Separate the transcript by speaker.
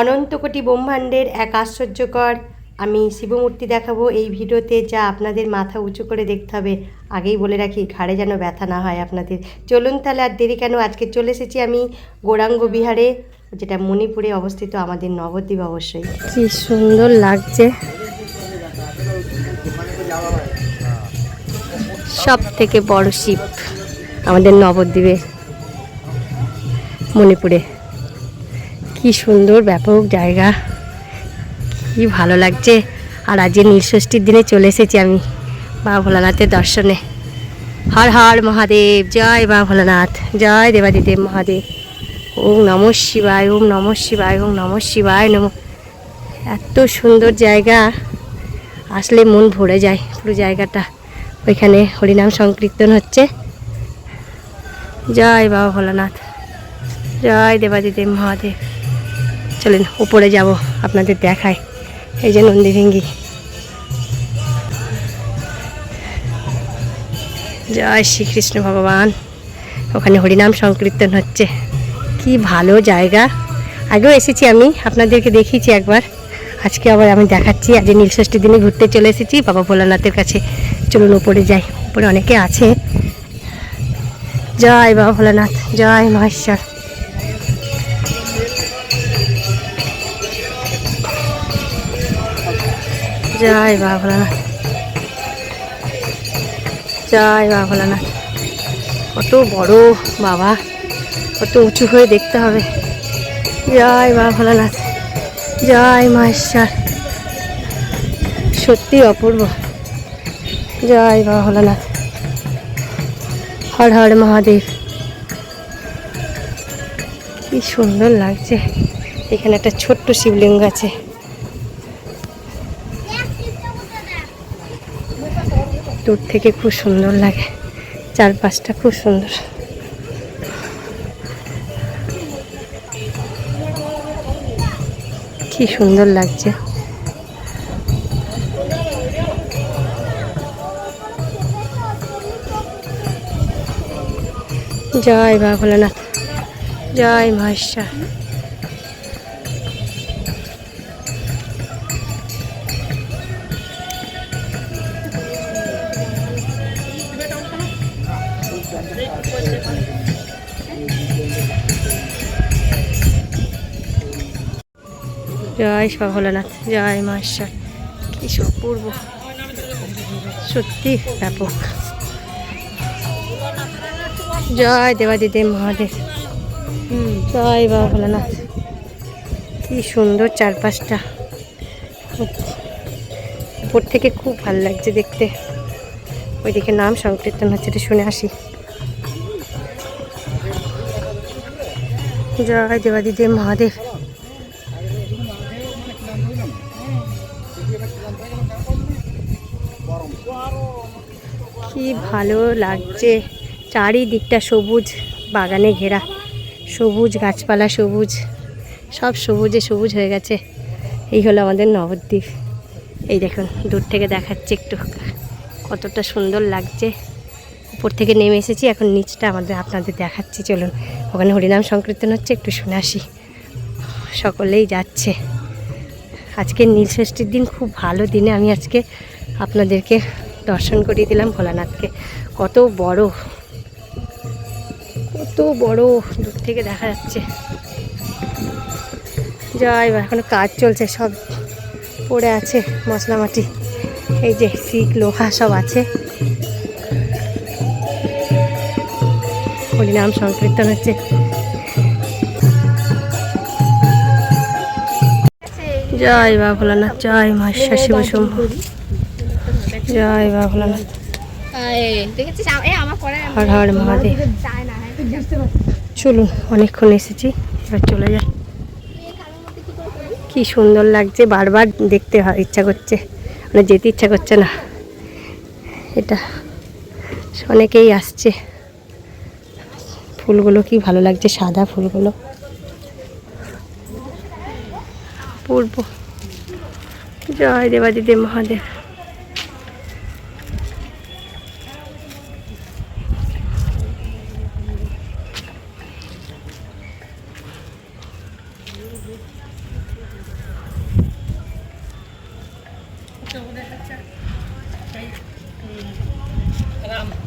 Speaker 1: অনন্ত কোটি ব্রহ্মাণ্ডের এক আশ্চর্যকর আমি শিবমূর্তি দেখাবো এই ভিডিওতে, যা আপনাদের মাথা উঁচু করে দেখতে হবে। আগেই বলে রাখি, ঘাড়ে যেন ব্যথা না হয় আপনাদের। চলুন তাহলে আর দেরি কেন, আজকে চলে এসেছি আমি গৌরাঙ্গ বিহারে, যেটা মণিপুরে অবস্থিত, আমাদের নবদ্বীপ। অবশ্যই কি সুন্দর লাগছে, সব থেকে বড় শিব আমাদের নবদ্বীপের মণিপুরে। কি সুন্দর ব্যাপক জায়গা, কি ভালো লাগছে। আর আজকে নীলষষ্ঠীর দিনে চলে এসেছি আমি বাবা ভোলানাথের দর্শনে। হর হর মহাদেব, জয় বাবা ভোলানাথ, জয় দেবাদিদেব মহাদেব। ওম নমঃ শিবায়, ওম নমঃ শিবায়, ওম নমঃ শিবায় নমঃ। এত সুন্দর জায়গা, আসলে মন ভরে যায় পুরো জায়গাটা। ওইখানে হরিনাম সংকীর্তন হচ্ছে। জয় বাবা ভোলানাথ, জয় দেবাদিদেব মহাদেব। চলেন উপরে যাব, আপনাদের দেখায়। এই যে নন্দীভিঙ্গি, জয় শ্রীকৃষ্ণ ভগবান। ওখানে হরিনাম সংকীর্তন হচ্ছে। কি ভালো জায়গা, আগেও এসেছি আমি, আপনাদেরকে দেখিয়েছি একবার। আজকে আবার আমি দেখাচ্ছি। আজ নীলষষ্ঠীর দিনে ঘুরতে চলে এসেছি বাবা ভোলানাথের কাছে। চলুন উপরে যাই, উপরে অনেকে আছে। জয় বাবা ভোলানাথ, জয় মহেশ্বর। জয় বাবা ভোলানাথ, জয় বাবা ভোলানাথ। কত বড় বাবা, কত উঁচু হয়ে দেখতে হবে। জয় বাবা ভোলানাথ, জয় মহেশ্বর। সত্যি অপূর্ব। জয় বাবা ভোলানাথ, হর হর মহাদেব। কি সুন্দর লাগছে। এখানে একটা ছোট্ট শিবলিঙ্গ আছে। দূর থেকে খুব সুন্দর লাগে, চারপাশটা খুব সুন্দর। কি সুন্দর লাগছে। জয় বাবা ভোলানাথ, জয় মহেশ্বর। জয় বাবা ভোলানাথ, জয় মহেশ্বর। কি অপূর্ব, সত্যি ব্যাপক। জয় দেবাদিদেব মহাদেব, জয় বাবা ভোলানাথ। কি সুন্দর চারপাশটা, উপর থেকে খুব ভালো লাগছে দেখতে। ওইদিকে নাম সংকীর্তন হচ্ছে, এটা শুনে আসি। জয় দেবাদিদেব মহাদেব। কি ভালো লাগছে, চারিদিকটা সবুজ বাগানে ঘেরা, সবুজ গাছপালা, সবুজ, সব সবুজে সবুজ হয়ে গেছে। এই হলো আমাদের নবদ্বীপ। এই দেখুন, দূর থেকে দেখাচ্ছে একটু, কতটা সুন্দর লাগছে। উপর থেকে নেমে এসেছি, এখন নিচটা আপনাদের দেখাচ্ছি। চলুন, ওখানে হরিনাম সংকীর্তন হচ্ছে, একটু শুনে আসি। সকলেই যাচ্ছে। আজকে নীলষষ্ঠীর দিন, খুব ভালো দিনে আমি আজকে আপনাদেরকে দর্শন করিয়ে দিলাম ভোলানাথকে। কত বড়, কত বড়, দূর থেকে দেখা যাচ্ছে। জয়, এখনো কাজ চলছে, সব পড়ে আছে মশলা মাটি। এই যে শিক লোহা সব আছে। হরিনাম সংকীর্তন হচ্ছে। জয় বাবা ভোলানাথ, জয় মহেশ্বর শিব শম্ভু। জয় বাবা ভোলানাথ, হর হর মহাদেব। চলুন, অনেকক্ষণ এসেছি, এবার চলে যাই। কি সুন্দর লাগছে, বারবার দেখতে ইচ্ছা করছে, মানে যেতে ইচ্ছা করছে না। এটা অনেকেই আসছে। ফুলগুলো কি ভালো লাগছে, সাদা ফুলগুলো, পূর্ব। জয় দেবাদিদেব মহাদেব।
Speaker 2: রাম